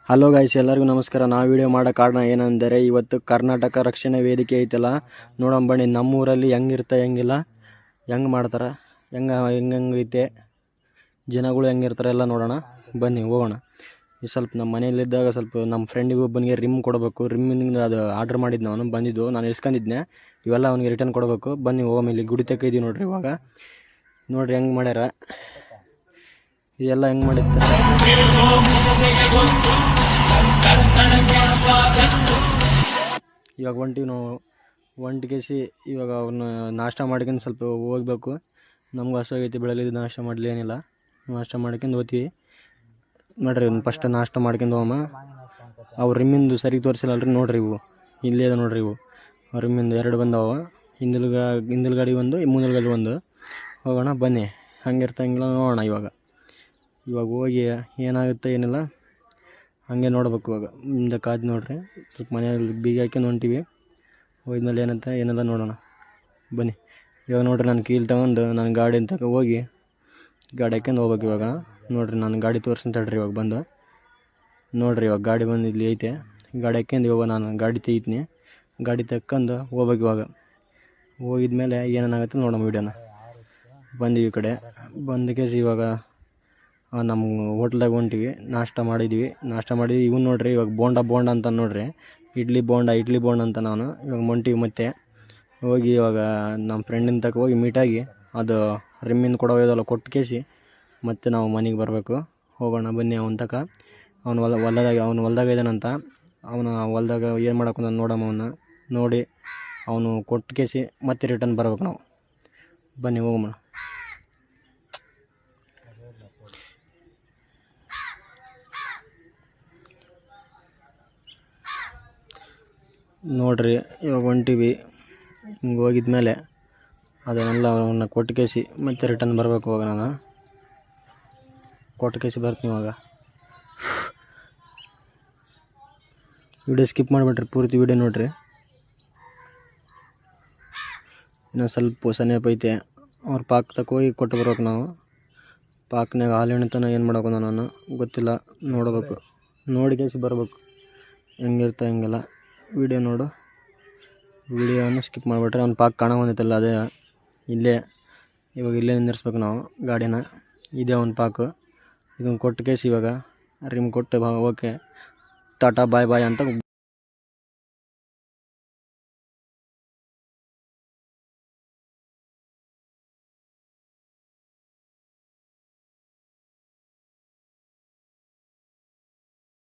Hello guys, ಎಲ್ಲರಿಗೂ ನಮಸ್ಕಾರ. ನಾವು ವಿಡಿಯೋ ಮಾಡೋ ಕಾರಣ ಏನಂದರೆ, ಇವತ್ತು ಕರ್ನಾಟಕ ರಕ್ಷಣಾ ವೇದಿಕೆ ಐತಲ್ಲ, ನೋಡೋಣ ಬನ್ನಿ. ನಮ್ಮೂರಲ್ಲಿ ಹೆಂಗಿರ್ತಾ ಹೆಂಗಿಲ್ಲ, ಹೆಂಗೆ ಮಾಡ್ತಾರೆ, ಹೆಂಗೈತೆ ಜನಗಳು ಹೆಂಗಿರ್ತಾರೆ ಎಲ್ಲ ನೋಡೋಣ ಬನ್ನಿ, ಹೋಗೋಣ. ಈ ಸ್ವಲ್ಪ ನಮ್ಮ ಮನೆಯಲ್ಲಿದ್ದಾಗ ಸ್ವಲ್ಪ ನಮ್ಮ ಫ್ರೆಂಡಿಗೆ ಒಬ್ಬನಿಗೆ ರಿಮ್ ಕೊಡಬೇಕು. ರಿಮ್ಮಿಂದ ಅದು ಆರ್ಡ್ರ್ ಮಾಡಿದ್ದು ಅವನು ಬಂದಿದ್ದು, ನಾನು ಇಸ್ಕೊಂಡಿದ್ದೆ. ಇವೆಲ್ಲ ಅವನಿಗೆ ರಿಟರ್ನ್ ಕೊಡಬೇಕು. ಬನ್ನಿ ಹೋಗೋ. ಇಲ್ಲಿ ಗುಡಿ ತಕ್ಕ ಇದೀವಿ ನೋಡ್ರಿ. ಇವಾಗ ನೋಡ್ರಿ ಹೆಂಗೆ ಮಾಡ್ಯಾರ, ಇದೆಲ್ಲ ಹೆಂಗೆ ಮಾಡಿರ್ತಾರೆ. ಇವಾಗ ಹೊಂಟಿವಿ ನಾವು. ಹೊಂಟಿಗೆಸಿ ಇವಾಗ ಅವನ್ನ ನಾಷ್ಟ ಮಾಡ್ಕೊಂಡು ಸ್ವಲ್ಪ ಹೋಗ್ಬೇಕು. ನಮ್ಗೆ ಹಸುವಾಗೈತಿ, ಬೆಳಗ್ಗೆ ನಾಷ್ಟ ಮಾಡಲಿ ಏನಿಲ್ಲ. ನಾಷ್ಟ ಮಾಡ್ಕೊಂಡು ಹೋಗ್ತೀವಿ ನೋಡ್ರಿ. ಫಸ್ಟ್ ನಾಷ್ಟ ಮಾಡ್ಕೊಂಡು ಹೋಗಮ್ಮ. ಅವು ರಿಮ್ಮಿಂದು ಸರಿ ತೋರಿಸಿಲ್ಲಲ್ರಿ, ನೋಡ್ರಿ ಇವು ಇಲ್ಲೇ ಅದ ನೋಡ್ರಿ. ಇವು ರಿಮ್ಮಿಂದು ಎರಡು ಬಂದವ, ಹಿಂದಿಲ್ ಗಾಡಿ ಒಂದು, ಮುಂದಿನ ಗಾಡಿ ಒಂದು. ಹೋಗೋಣ ಬನ್ನಿ, ಹಂಗಿಲ್ಲ ನೋಡೋಣ. ಇವಾಗ ಹೋಗಿ ಏನಾಗುತ್ತೆ ಏನಿಲ್ಲ ಹಂಗೆ ನೋಡ್ಬೇಕು. ಇವಾಗ ಮುಂದೆ ಕಾದು ನೋಡ್ರಿ. ಸ್ವಲ್ಪ ಮನೆಯಲ್ಲಿ ಬೀಗ ಹಾಕ್ಯಂಡು ಹೊಂಟಿವಿ. ಹೋದ್ಮೇಲೆ ಏನಂತ ಏನೆಲ್ಲ ನೋಡೋಣ ಬನ್ನಿ. ಇವಾಗ ನೋಡ್ರಿ, ನಾನು ಕೀಲ್ ತಗೊಂಡು ನಾನು ಗಾಡಿ ತಕ ಹೋಗಿ ಗಾಡಿ ಹಾಕ್ಯಂಡು ಹೋಗ್ಬೇಕು. ಇವಾಗ ನೋಡ್ರಿ, ನಾನು ಗಾಡಿ ತೋರಿಸ್ತೀನಿ ತಡ್ರಿ. ಇವಾಗ ಬಂದು ನೋಡ್ರಿ, ಇವಾಗ ಗಾಡಿ ಬಂದು ಇಲ್ಲಿ ಐತೆ. ಗಾಡಿ ಹಾಕ್ಯಂಡು ಇವಾಗ ನಾನು ಗಾಡಿ ತೆಗಿತೀನಿ. ಗಾಡಿ ತಕ್ಕಂಡು ಹೋಗ್ಬೇಕು. ಇವಾಗ ಹೋಗಿದ್ಮೇಲೆ ಏನೇನಾಗುತ್ತೆ ನೋಡೋಣ ವೀಡಿಯೋನ. ಬಂದೀವಿ ಈ ಕಡೆ. ಬಂದಕ್ಕೆ ಇವಾಗ ನಮ್ಮ ಹೋಟ್ಲ್ದಾಗ ಹೊಂಟಿವಿ. ನಾಷ್ಟ ಮಾಡಿದ್ವಿ. ಇವ್ನು ನೋಡ್ರಿ, ಇವಾಗ ಬೋಂಡ ಅಂತ ನೋಡ್ರಿ. ಇಡ್ಲಿ ಬೋಂಡ ಅಂತ ನಾನು ಇವಾಗ ಹೊಂಟಿವಿ. ಮತ್ತೆ ಹೋಗಿ ಇವಾಗ ನಮ್ಮ ಫ್ರೆಂಡಿನ ತಕ ಹೋಗಿ ಮೀಟಾಗಿ ಅದು ರಿಮ್ಮಿಂದ ಕೊಡೋದಲ್ಲ ಕೊಟ್ಟು ಮತ್ತೆ ನಾವು ಮನೆಗೆ ಬರಬೇಕು. ಹೋಗೋಣ ಬನ್ನಿ. ಅವನ ತಕ ಅವನು ಹೊಲ್ದಾಗ ಇದ್ದಾನಂತ. ಅವನು ಹೊಲ್ದಾಗ ಏನು ಮಾಡೋಕೆ ನಾನು ನೋಡಮ್ಮ. ಅವನ್ನ ನೋಡಿ ಅವನು ಕೊಟ್ಟು ಮತ್ತೆ ರಿಟರ್ನ್ ಬರ್ಬೇಕು ನಾವು. ಬನ್ನಿ ಹೋಗಮ್ಮ. ನೋಡ್ರಿ, ಇವಾಗ ಹೊಂಟಿವಿ. ಹಿಂಗೆ ಹೋಗಿದ್ಮೇಲೆ ಅದನ್ನೆಲ್ಲ ಅವನ್ನ ಕೊಟ್ಟು ಮತ್ತೆ ರಿಟರ್ನ್ ಬರಬೇಕು. ಇವಾಗ ನಾನು ಕೊಟ್ಟು ಬರ್ತೀನಿ. ಇವಾಗ ವಿಡಿಯೋ ಸ್ಕಿಪ್ ಮಾಡಿಬಿಟ್ರಿ, ಪೂರ್ತಿ ವಿಡಿಯೋ ನೋಡ್ರಿ. ಇನ್ನೂ ಸ್ವಲ್ಪ ಸನೇಪ ಐತೆ. ಅವ್ರ ಪಾಕ್ ತಕ ಹೋಗಿ ಕೊಟ್ಟು ಬರ್ಬೇಕು ನಾವು. ಪಾಕ್ನಾಗ ಹಾಲು ಎಣಿತಾನೆ ಏನು ಮಾಡೋಕು ನಾನು ಗೊತ್ತಿಲ್ಲ. ನೋಡಬೇಕು, ನೋಡಿ ಬರಬೇಕು. ಹೆಂಗಿರ್ತಾ ಹೆಂಗೆಲ್ಲ ವಿಡಿಯೋ ನೋಡು. ವಿಡಿಯೋನ ಸ್ಕಿಪ್ ಮಾಡಿಬಿಟ್ರೆ ಅವ್ನು ಪಾಕ್ ಕಾಣ ಬಂದೈತಲ್ಲ, ಅದೇ ಇವಾಗ ಇಲ್ಲೇ ನಿಂದಿರ್ಸ್ಬೇಕು ನಾವು ಗಾಡಿನ. ಇದೇ ಅವ್ನ ಪಾಕು. ಇದನ್ನು ಕೊಟ್ಟು ಇವಾಗ ರಿಮ್ ಕೊಟ್ಟು ಓಕೆ ಟಾಟಾ ಬಾಯ್ ಅಂತ